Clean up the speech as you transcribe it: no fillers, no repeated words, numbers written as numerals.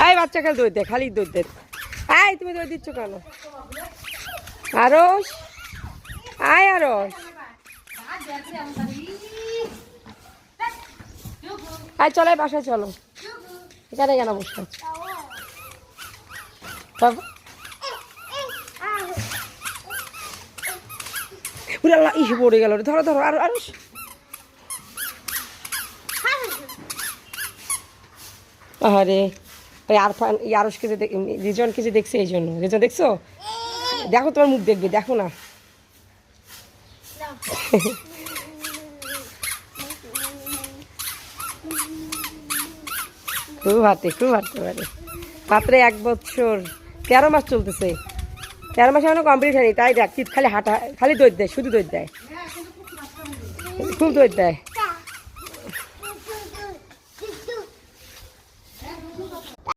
এই বাচ্চা খেলে দৌড় দেয়, খালি দৌড় দেয়। আয় তুমি দৌড় দিচ্ছ কেন? আরস আয়, আরস আয়, চলো বাসায় চলো। এখানে কেন বসে আছো? ইসে পড়ে গেল, ধরো ধরো আরো আরস। আরে ওই আরফান আরসকে যে রিজনকে যে দেখছে, এই জন্য। রিজন দেখছো? দেখো তোমার মুখ দেখবে, দেখো না। খুব হাতে পারে। মাত্র 1 বছর 13 মাস চলতেছে। 13 মাস এখনো কমপ্লিট হয়নি, তাই দেখ খালি হাঁটা, খালি দৌড় দেয়, শুধু দৌড় দেয়, খুব দৌড় দেয়।